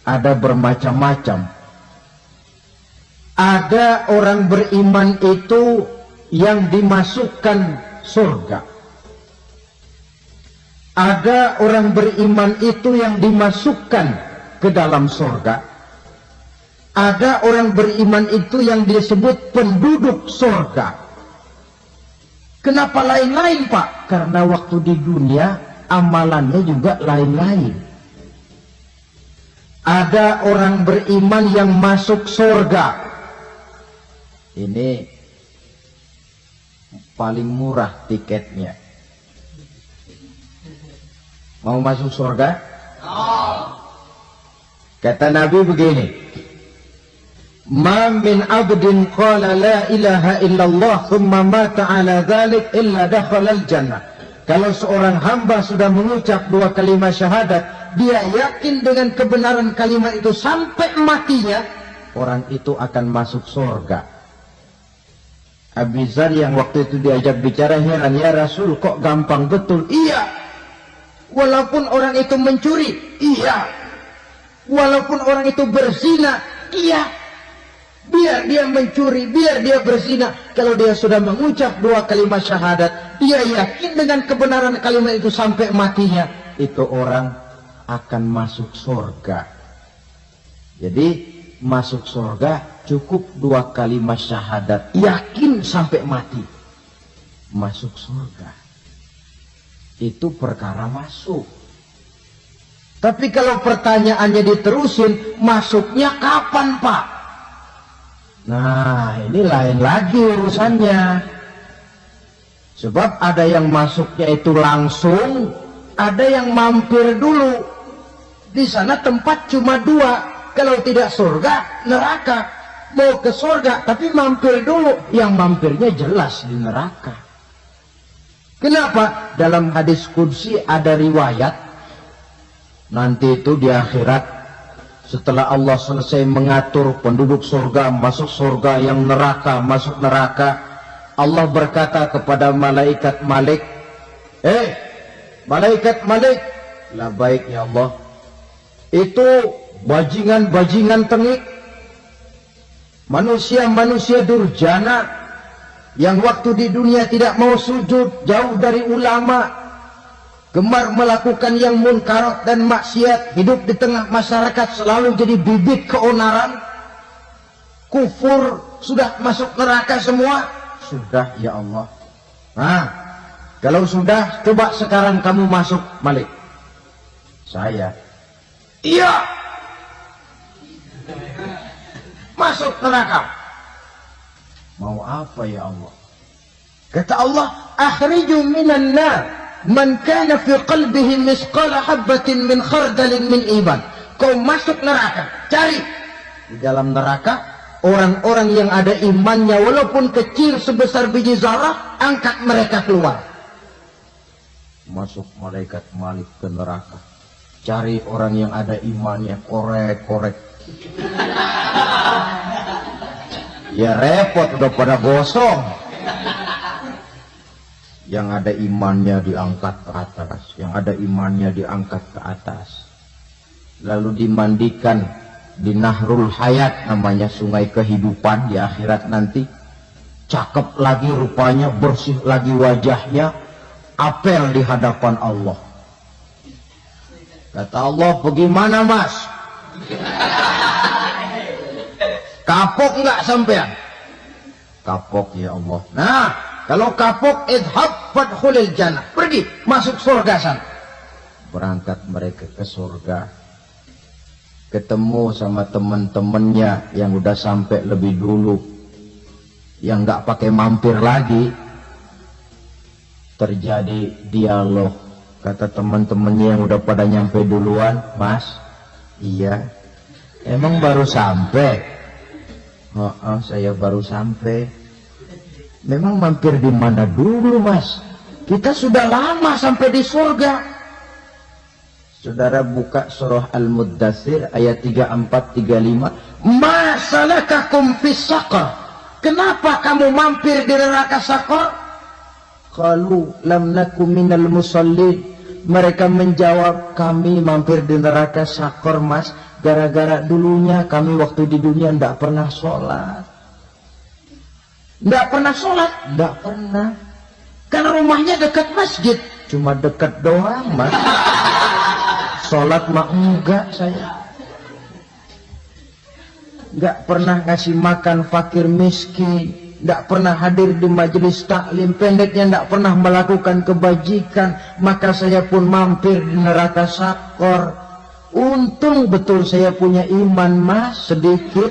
ada bermacam-macam. Ada orang beriman itu yang dimasukkan surga. Ada orang beriman itu yang dimasukkan ke dalam surga. Ada orang beriman itu yang disebut penduduk surga. Kenapa lain-lain, Pak? Karena waktu di dunia amalannya juga lain-lain. Ada orang beriman yang masuk surga. Ini paling murah tiketnya. Mau masuk surga? Kata Nabi begini, ma min abdin qala la ilaha illallah thumma mata ala dhalik illa dakhala al-jannah. Kalau seorang hamba sudah mengucap dua kalimat syahadat, dia yakin dengan kebenaran kalimat itu sampai matinya, orang itu akan masuk surga. Abi Dzar yang waktu itu diajak bicara heran, ya Rasul kok gampang betul? Iya. Walaupun orang itu mencuri, iya. Walaupun orang itu berzina, iya. Biar dia mencuri, biar dia berzina, kalau dia sudah mengucap dua kalimat syahadat, dia yakin dengan kebenaran kalimat itu sampai matinya, itu orang akan masuk surga. Jadi masuk surga cukup dua kalimat syahadat, yakin sampai mati, masuk surga. Itu perkara masuk. Tapi kalau pertanyaannya diterusin, masuknya kapan, Pak? Nah, ini lain lagi urusannya. Sebab ada yang masuknya itu langsung, ada yang mampir dulu. Di sana tempat cuma dua. Kalau tidak surga, neraka. Mau ke surga, tapi mampir dulu. Yang mampirnya jelas di neraka. Kenapa? Dalam hadis qudsi ada riwayat. Nanti itu di akhirat, setelah Allah selesai mengatur penduduk surga, masuk surga, yang neraka, masuk neraka, Allah berkata kepada malaikat Malik, malaikat Malik, labaik ya Allah, itu bajingan-bajingan tengik, manusia-manusia durjana, yang waktu di dunia tidak mau sujud, jauh dari ulama, gemar melakukan yang munkarat dan maksiat, hidup di tengah masyarakat selalu jadi bibit keonaran, kufur, sudah masuk neraka semua. Sudah ya Allah. Nah, kalau sudah, coba sekarang kamu masuk, Malik. Saya, iya, masuk neraka. Mau apa ya Allah? Kata Allah, akhriju minan nar man kana fi qalbihi misqala habatin min khardalin min iman. Kau masuk neraka, cari di dalam neraka orang-orang yang ada imannya walaupun kecil sebesar biji zarah, angkat mereka keluar. Masuk malaikat Malik ke neraka, cari orang yang ada imannya, korek-korek. Ya repot, udah pada gosong. Yang ada imannya diangkat ke atas, yang ada imannya diangkat ke atas, lalu dimandikan di Nahrul Hayat, namanya sungai kehidupan di akhirat nanti. Cakep lagi rupanya, bersih lagi wajahnya, apel di hadapan Allah. Kata Allah, bagaimana mas? Kapok nggak sampean? Kapok ya Allah. Nah, kalau kapok, idhab fadkhulil jannah. Pergi, masuk surga sana. Berangkat mereka ke surga. Ketemu sama teman-temannya yang udah sampai lebih dulu. Yang nggak pakai mampir lagi. Terjadi dialog. Kata teman-temannya yang udah pada nyampe duluan, mas, iya. Emang baru sampai? Oh, saya baru sampai. Memang mampir di mana dulu mas? Kita sudah lama sampai di surga. Saudara buka surah Al-Muddathir ayat 34-35. Ma salakakum fis saqar? Kenapa kamu mampir di neraka Saqar? Qalu lam nakum minal musallin. Mereka menjawab, kami mampir di neraka Saqar mas, gara-gara dulunya kami waktu di dunia tidak pernah sholat. Tidak pernah sholat? Tidak pernah. Karena rumahnya dekat masjid. Cuma dekat doang mas. Sholat mah enggak saya. Enggak pernah ngasih makan fakir miskin. Tidak pernah hadir di majelis taklim, pendeknya tidak pernah melakukan kebajikan, maka saya pun mampir di neraka Saqar. Untung betul saya punya iman mas, sedikit.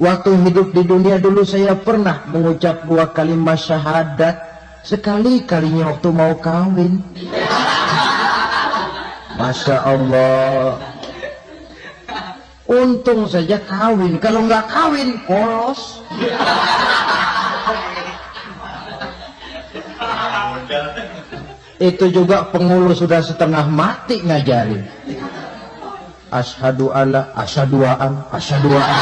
Waktu hidup di dunia dulu saya pernah mengucap 2 kalimat syahadat, sekali-kalinya waktu mau kawin. Masya Allah. Untung saja kawin, kalau nggak kawin polos. Itu juga penghulu sudah setengah mati ngajarin. Asyhadu alla, asyhadu an, asyhadu an.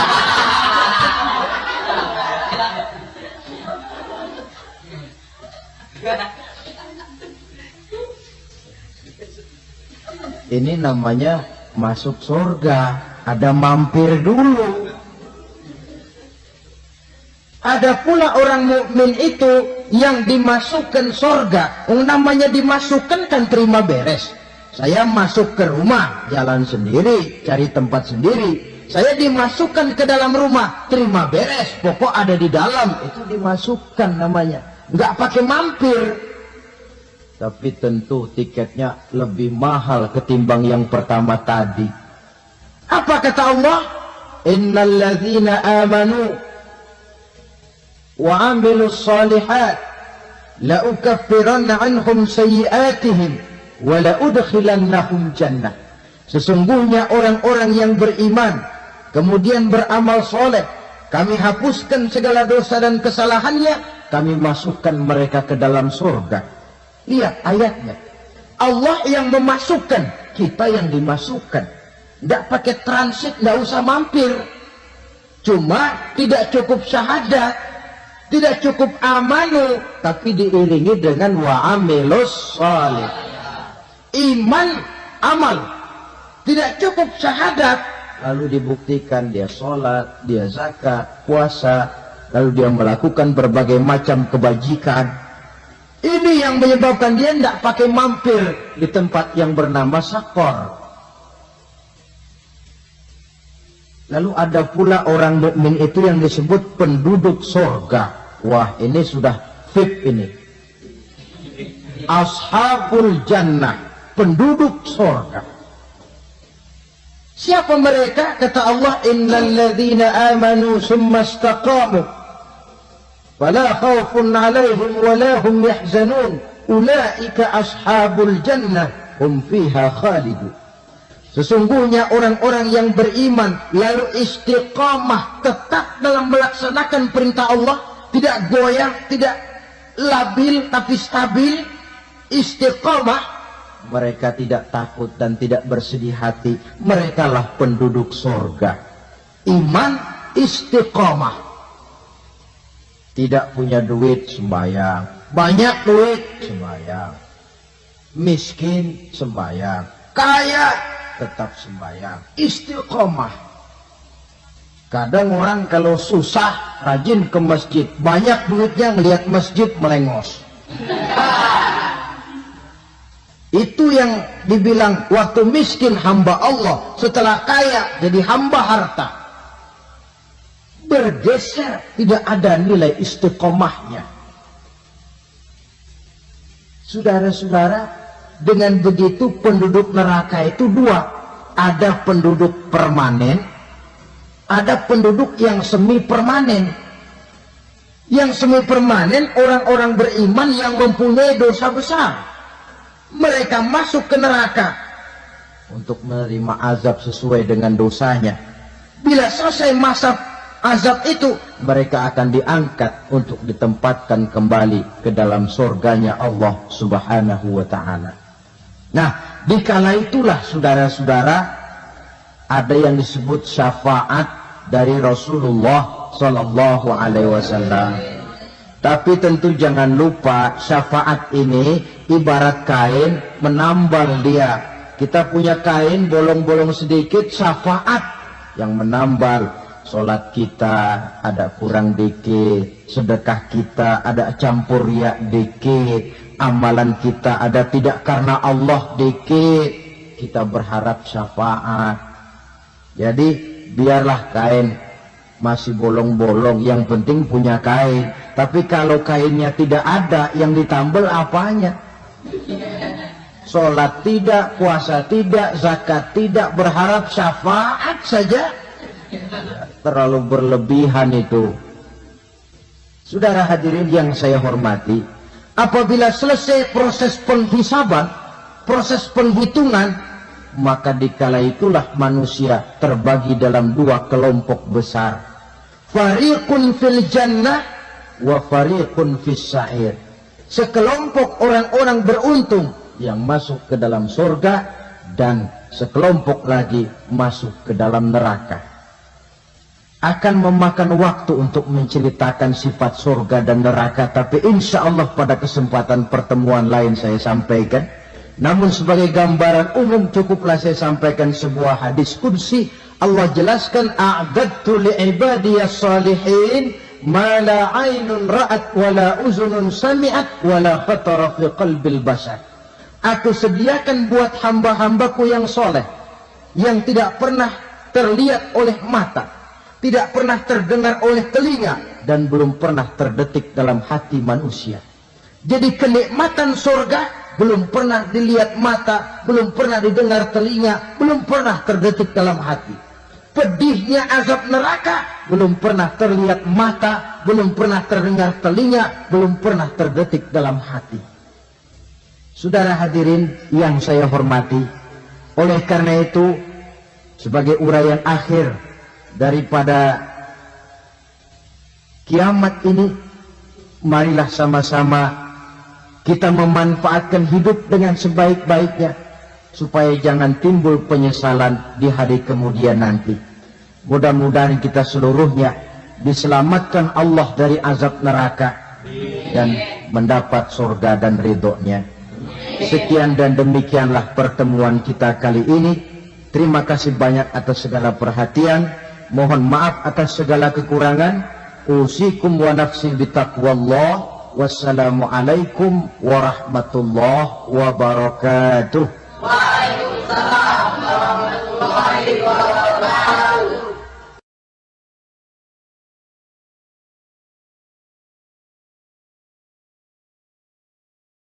Ini namanya masuk surga. Ada mampir dulu. Ada pula orang mukmin itu yang dimasukkan surga. Namanya dimasukkan kan terima beres. Saya masuk ke rumah, jalan sendiri, cari tempat sendiri. Saya dimasukkan ke dalam rumah, terima beres. Pokok ada di dalam, itu dimasukkan namanya. Nggak pakai mampir. Tapi tentu tiketnya lebih mahal ketimbang yang pertama tadi. Apa kata Allah? Innal ladzina amanu wa 'amilus shalihat la ukaffiranna 'anhum sayyi'atihim wa la udkhilannahum jannah. Sesungguhnya orang-orang yang beriman kemudian beramal soleh, kami hapuskan segala dosa dan kesalahannya, kami masukkan mereka ke dalam surga. Lihat ayatnya. Allah yang memasukkan, kita yang dimasukkan. Tidak pakai transit, tidak usah mampir. Cuma tidak cukup syahadat, tidak cukup amanu, tapi diiringi dengan wa'amilus shalih. Iman, amal. Tidak cukup syahadat, lalu dibuktikan dia sholat, dia zakat, puasa, lalu dia melakukan berbagai macam kebajikan. Ini yang menyebabkan dia tidak pakai mampir di tempat yang bernama Saqar. Lalu ada pula orang mukmin itu yang disebut penduduk surga. Wah, ini sudah VIP ini. Ashabul jannah, penduduk surga. Siapa mereka? Kata Allah, innal ladzina amanu summa istaqamu fala khaufun 'alaihim wa la hum yahzanun ulaika ashabul jannah hum fiha khalidun. Sesungguhnya orang-orang yang beriman lalu istiqamah, tetap dalam melaksanakan perintah Allah, tidak goyang, tidak labil tapi stabil, istiqamah, mereka tidak takut dan tidak bersedih hati. Mereka lah penduduk surga. Iman, istiqamah. Tidak punya duit, sembahyang. Banyak duit, sembahyang. Miskin, sembahyang. Kaya, tetap sembahyang. Istiqomah. Kadang orang kalau susah rajin ke masjid, banyak duitnya ngelihat masjid melengos. Itu yang dibilang waktu miskin hamba Allah, setelah kaya jadi hamba harta. Bergeser, tidak ada nilai istiqomahnya. Saudara-saudara, dengan begitu penduduk neraka itu dua. Ada penduduk permanen, ada penduduk yang semi permanen. Yang semi permanen orang-orang beriman yang mempunyai dosa besar. Mereka masuk ke neraka untuk menerima azab sesuai dengan dosanya. Bila selesai masa azab itu, mereka akan diangkat untuk ditempatkan kembali ke dalam surganya Allah Subhanahu wa ta'ala. Nah, dikala itulah saudara-saudara, ada yang disebut syafaat dari Rasulullah Sallallahu Alaihi Wasallam. Tapi tentu jangan lupa, syafaat ini ibarat kain menambal dia. Kita punya kain bolong-bolong sedikit, syafaat yang menambal. Sholat kita ada kurang dikit, sedekah kita ada campur riak dikit, amalan kita ada tidak karena Allah dikit, kita berharap syafaat. Jadi biarlah kain masih bolong-bolong, yang penting punya kain. Tapi kalau kainnya tidak ada, yang ditambal apanya? Sholat tidak, puasa tidak, zakat tidak, berharap syafaat saja. Terlalu berlebihan itu. Saudara hadirin yang saya hormati, apabila selesai proses penghisaban, proses penghitungan, maka dikala itulah manusia terbagi dalam dua kelompok besar. Fariqun fil jannah wa fariqun fis sa'ir. Sekelompok orang-orang beruntung yang masuk ke dalam surga, dan sekelompok lagi masuk ke dalam neraka. Akan memakan waktu untuk menceritakan sifat surga dan neraka, tapi insya Allah pada kesempatan pertemuan lain saya sampaikan. Namun sebagai gambaran umum cukuplah saya sampaikan sebuah hadis qudsi. Allah jelaskan, a'dadtu li'ibadiyas salihin ma la aynun ra'at wa la uzunun sami'at wa la khatara fi qalbil bashar. Aku sediakan buat hamba-hambaku yang soleh, yang tidak pernah terlihat oleh mata, tidak pernah terdengar oleh telinga, dan belum pernah terdetik dalam hati manusia. Jadi kenikmatan surga belum pernah dilihat mata, belum pernah didengar telinga, belum pernah terdetik dalam hati. Pedihnya azab neraka belum pernah terlihat mata, belum pernah terdengar telinga, belum pernah terdetik dalam hati. Saudara hadirin yang saya hormati, oleh karena itu, sebagai uraian akhir daripada kiamat ini, marilah sama-sama kita memanfaatkan hidup dengan sebaik-baiknya, supaya jangan timbul penyesalan di hari kemudian nanti. Mudah-mudahan kita seluruhnya diselamatkan Allah dari azab neraka dan mendapat surga dan ridhonya. Sekian dan demikianlah pertemuan kita kali ini. Terima kasih banyak atas segala perhatian. Mohon maaf atas segala kekurangan. Usikum wa nafsi bitaqwallah. Wassalamualaikum warahmatullahi wabarakatuh.
Waalaikumsalam warahmatullahi wabarakatuh.